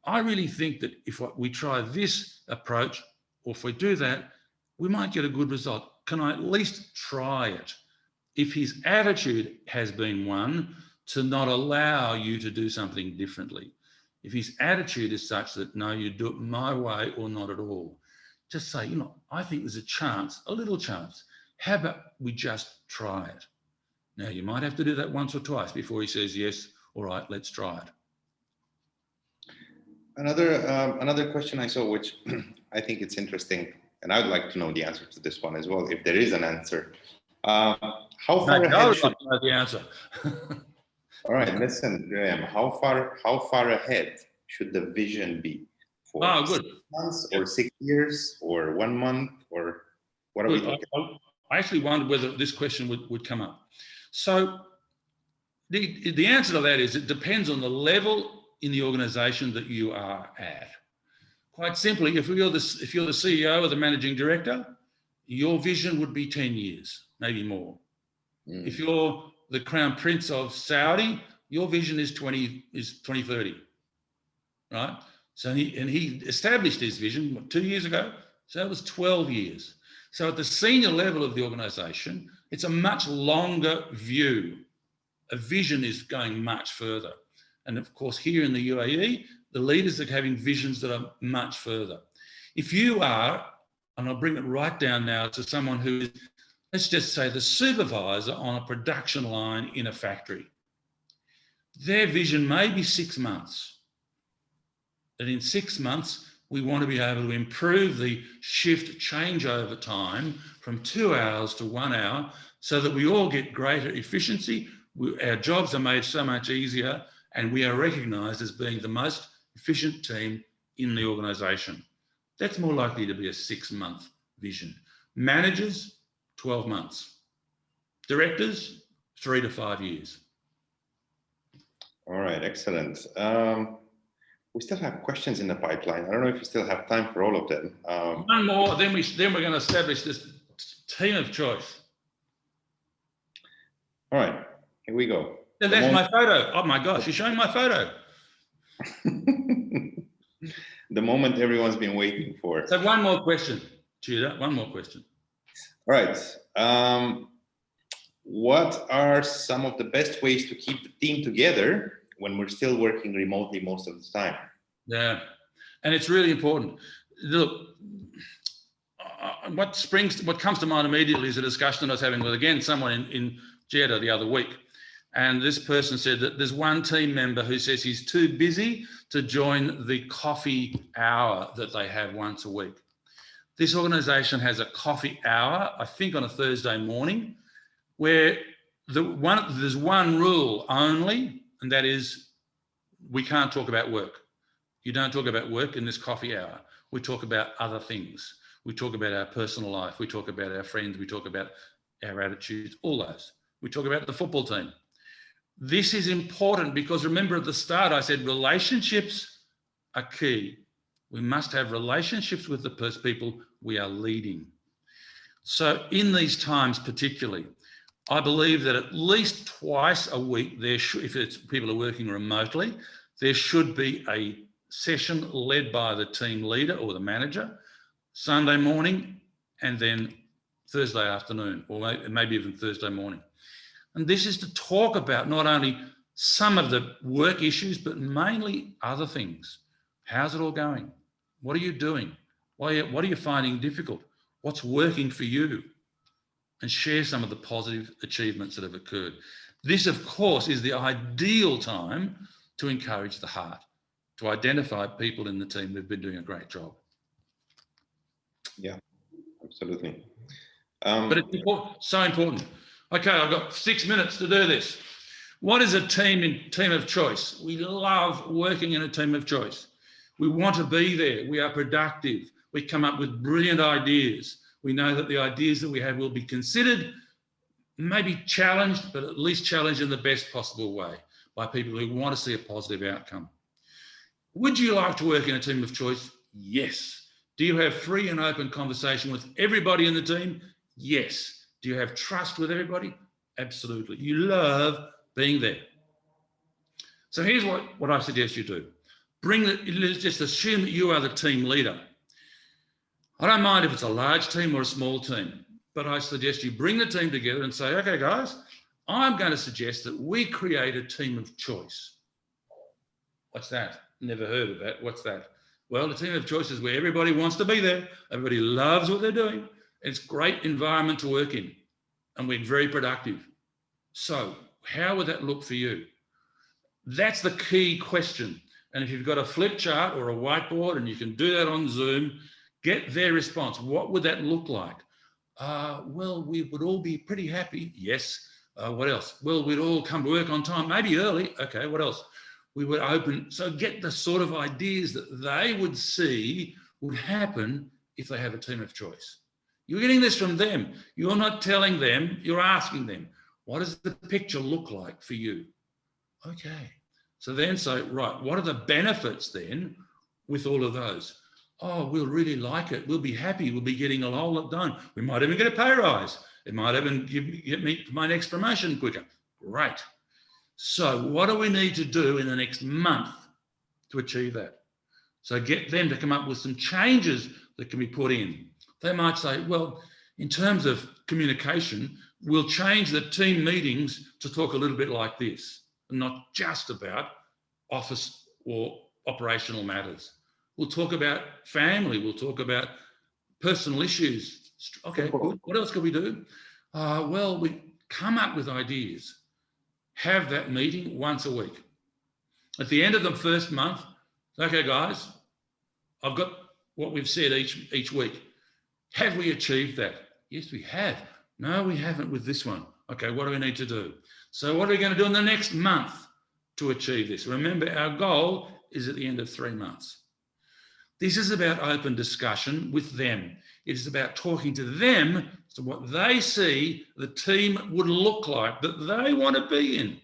B: I really think that if we try this approach, or if we do that, we might get a good result. Can I at least try it? If his attitude has been one to not allow you to do something differently. If his attitude is such that, no, you do it my way or not at all. Just say, you know, I think there's a chance, a little chance. How about we just try it? Now, you might have to do that once or twice before he says, yes, all right, let's try it.
A: Another question I saw, which I think it's interesting, and I'd like to know the answer to this one as well, if there is an answer. How far ahead should...
B: know the answer.
A: All right, listen, Graham, how far ahead should the vision be? For 6 months or 6 years or 1 month, or what are we talking about?
B: I actually wondered whether this question would come up. So The answer to that is it depends on the level in the organisation that you are at. Quite simply, if you're the CEO or the managing director, your vision would be 10 years, maybe more. If you're the Crown Prince of Saudi, your vision is 2030, right? So he established his vision 2 years ago, so that was 12 years. So at the senior level of the organisation, it's a much longer view. A vision is going much further. And of course, here in the UAE, the leaders are having visions that are much further. If you are, and I'll bring it right down now to someone who is, let's just say, the supervisor on a production line in a factory. Their vision may be 6 months. That in 6 months, we want to be able to improve the shift changeover time from 2 hours to 1 hour so that we all get greater efficiency. Our jobs are made so much easier and we are recognised as being the most efficient team in the organisation. That's more likely to be a 6-month vision. Managers, 12 months. Directors, 3 to 5 years.
A: All right, excellent. We still have questions in the pipeline. I don't know if we still have time for all of them.
B: One more, then we're going to establish this team of choice.
A: All right, here we go.
B: And that's my photo. Oh my gosh, you're showing my photo.
A: The moment everyone's been waiting for.
B: So one more question, Tudor, one more question.
A: All right. What are some of the best ways to keep the team together when we're still working remotely most of the time?
B: Yeah, and it's really important. Look, what comes to mind immediately is a discussion that I was having with, again, someone in Jeddah the other week. And this person said that there's one team member who says he's too busy to join the coffee hour that they have once a week. This organisation has a coffee hour, I think on a Thursday morning, where there's one rule only, and that is we can't talk about work. You don't talk about work in this coffee hour. We talk about other things. We talk about our personal life. We talk about our friends. We talk about our attitudes, all those. We talk about the football team. This is important because remember at the start I said relationships are key. We must have relationships with the people we are leading. So in these times particularly, I believe that at least twice a week, if people are working remotely, there should be a session led by the team leader or the manager, Sunday morning, and then Thursday afternoon, or maybe even Thursday morning. And this is to talk about not only some of the work issues, but mainly other things. How's it all going? What are you doing? What are you finding difficult? What's working for you? And share some of the positive achievements that have occurred. This, of course, is the ideal time to encourage the heart, to identify people in the team who've been doing a great job.
A: Yeah, absolutely.
B: But it's important, so important. Okay, I've got 6 minutes to do this. What is a team of choice? We love working in a team of choice. We want to be there. We are productive. We come up with brilliant ideas. We know that the ideas that we have will be considered, maybe challenged, but at least challenged in the best possible way by people who want to see a positive outcome. Would you like to work in a team of choice? Yes. Do you have free and open conversation with everybody in the team? Yes. Do you have trust with everybody? Absolutely. You love being there. So here's what I suggest you do. Let's just assume that you are the team leader. I don't mind if it's a large team or a small team, but I suggest you bring the team together and say, okay, guys, I'm going to suggest that we create a team of choice. What's that? Never heard of that. What's that? Well, the team of choice is where everybody wants to be there. Everybody loves what they're doing. It's a great environment to work in, and we're very productive. So how would that look for you? That's the key question. And if you've got a flip chart or a whiteboard, and you can do that on Zoom, get their response. What would that look like? Well, we would all be pretty happy. Yes. What else? Well, we'd all come to work on time, maybe early. Okay, what else? We would open. So get the sort of ideas that they would see would happen if they have a team of choice. You're getting this from them. You're not telling them, you're asking them, what does the picture look like for you? Okay. So then say, right, what are the benefits then with all of those? Oh, we'll really like it. We'll be happy. We'll be getting a whole lot done. We might even get a pay rise. It might even get me my next promotion quicker. Great. So what do we need to do in the next month to achieve that? So get them to come up with some changes that can be put in. They might say, well, in terms of communication, we'll change the team meetings to talk a little bit like this, and not just about office or operational matters. We'll talk about family. We'll talk about personal issues. Okay, good. What else can we do? Well, we come up with ideas. Have that meeting once a week. At the end of the first month, okay, guys, I've got what we've said each week. Have we achieved that? Yes, we have. No, we haven't with this one. Okay, what do we need to do? So what are we going to do in the next month to achieve this? Remember, our goal is at the end of 3 months. This is about open discussion with them. It is about talking to them as to what they see the team would look like, that they want to be in.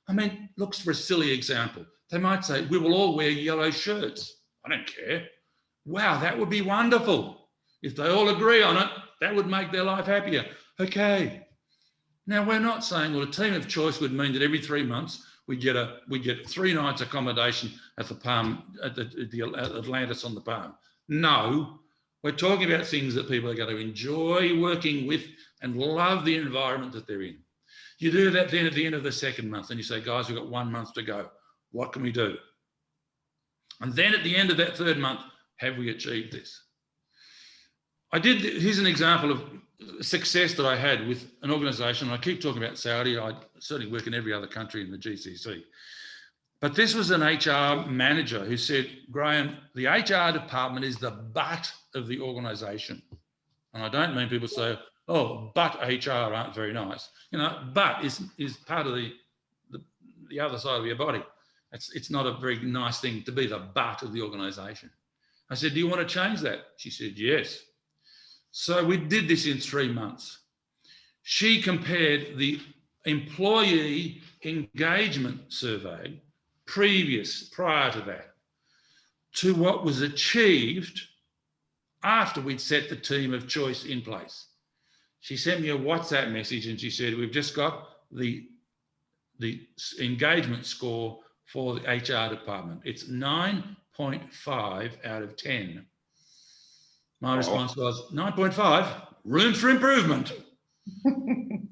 B: I mean, looks for a silly example. They might say, we will all wear yellow shirts. I don't care. Wow, that would be wonderful. If they all agree on it, that would make their life happier. Okay. Now, we're not saying, well, a team of choice would mean that every 3 months we get 3 nights accommodation at the Palm, at Atlantis on the Palm. No, we're talking about things that people are going to enjoy working with and love the environment that they're in. You do that then at the end of the 2nd month and you say, guys, we've got 1 month to go. What can we do? And then at the end of that 3rd month, have we achieved this? Here's an example of success that I had with an organisation. I keep talking about Saudi. I certainly work in every other country in the GCC. But this was an HR manager who said, Graham, the HR department is the butt of the organisation. And I don't mean people say, oh, but HR aren't very nice. You know, but is part of the other side of your body. It's not a very nice thing to be the butt of the organisation. I said, do you want to change that? She said, yes. So we did this in 3 months. She compared the employee engagement survey prior to that to what was achieved after we'd set the team of choice in place. She sent me a WhatsApp message and she said, we've just got the engagement score for the HR department. It's 9.5 out of 10. My response was 9.5, room for improvement. You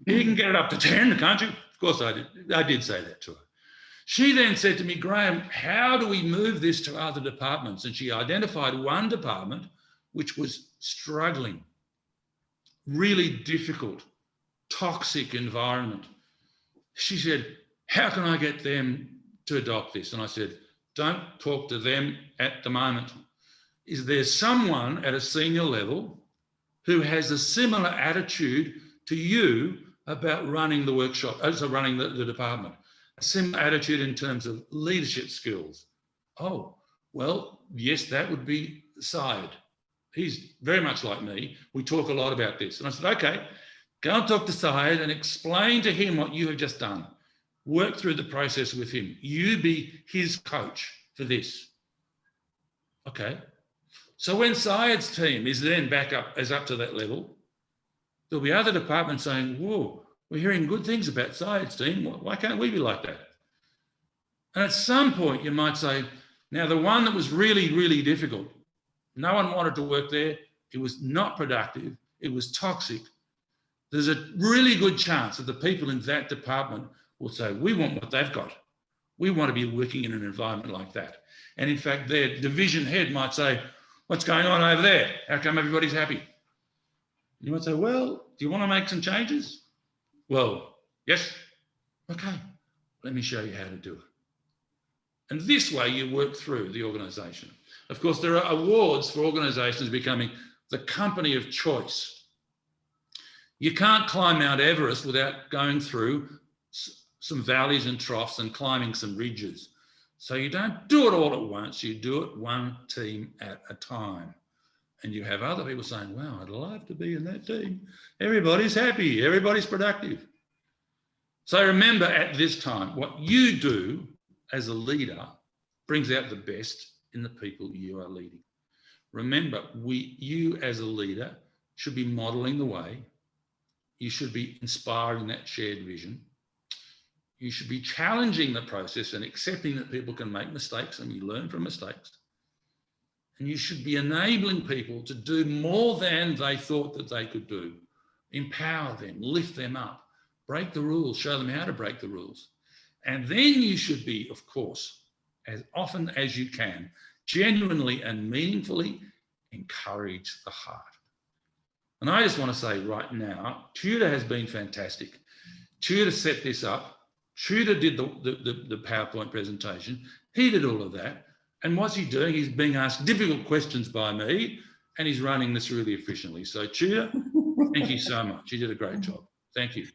B: can get it up to 10, can't you? Of course I did. I did say that to her. She then said to me, Graham, how do we move this to other departments? And she identified one department which was struggling, really difficult, toxic environment. She said, how can I get them to adopt this? And I said, don't talk to them at the moment. Is there someone at a senior level who has a similar attitude to you about running the workshop, also running the department? A similar attitude in terms of leadership skills. Oh, well, yes, that would be Syed. He's very much like me. We talk a lot about this. And I said, okay, go and talk to Syed and explain to him what you have just done. Work through the process with him. You be his coach for this. Okay. So when Syed's team is then up to that level, there'll be other departments saying, whoa, we're hearing good things about Syed's team. Why can't we be like that? And at some point you might say, now the one that was really, really difficult, no one wanted to work there. It was not productive. It was toxic. There's a really good chance that the people in that department will say, we want what they've got. We want to be working in an environment like that. And in fact, their division head might say, what's going on over there? How come everybody's happy? You might say, well, do you want to make some changes? Well, yes. Okay, let me show you how to do it. And this way you work through the organisation. Of course, there are awards for organisations becoming the company of choice. You can't climb Mount Everest without going through some valleys and troughs and climbing some ridges. So you don't do it all at once, you do it one team at a time. And you have other people saying, wow, I'd love to be in that team. Everybody's happy, everybody's productive. So remember, at this time, what you do as a leader brings out the best in the people you are leading. Remember, you as a leader should be modeling the way. You should be inspiring that shared vision. You should be challenging the process and accepting that people can make mistakes and you learn from mistakes. And you should be enabling people to do more than they thought that they could do. Empower them, lift them up, break the rules, show them how to break the rules. And then you should be, of course, as often as you can, genuinely and meaningfully encourage the heart. And I just want to say right now, Tudor has been fantastic. Tudor set this up. Tudor did the PowerPoint presentation. He did all of that. And what's he doing? He's being asked difficult questions by me, and he's running this really efficiently. So Tudor, thank you so much. You did a great job. Thank you.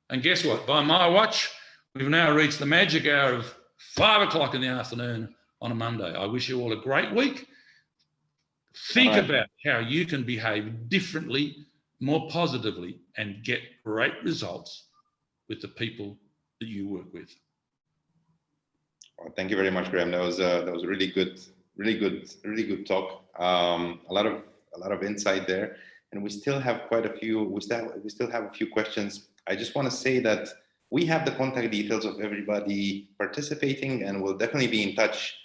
B: And guess what? By my watch, we've now reached the magic hour of 5 o'clock in the afternoon on a Monday. I wish you all a great week. Think about how you can behave differently, more positively, and get great results with the people that you work with.
A: Well, thank you very much, Graham. That was a really good talk. A lot of insight there, and we still have quite a few. We still have a few questions. I just want to say that we have the contact details of everybody participating, and we'll definitely be in touch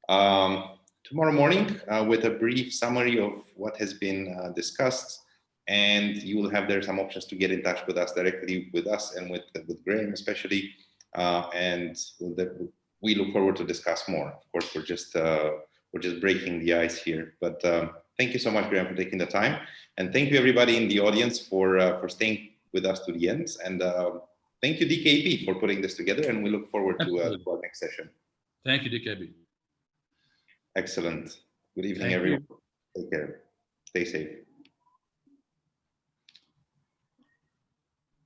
A: tomorrow morning with a brief summary of what has been discussed. And you will have there some options to get in touch with us directly, with us and with Graham especially. And we look forward to discuss more. Of course, we're just breaking the ice here. But thank you so much, Graham, for taking the time, and thank you everybody in the audience for staying with us to the end. And thank you, DKB, for putting this together. And we look forward to our next session.
B: Thank you, DKB.
A: Excellent. Good evening, everyone. Take care. Stay safe.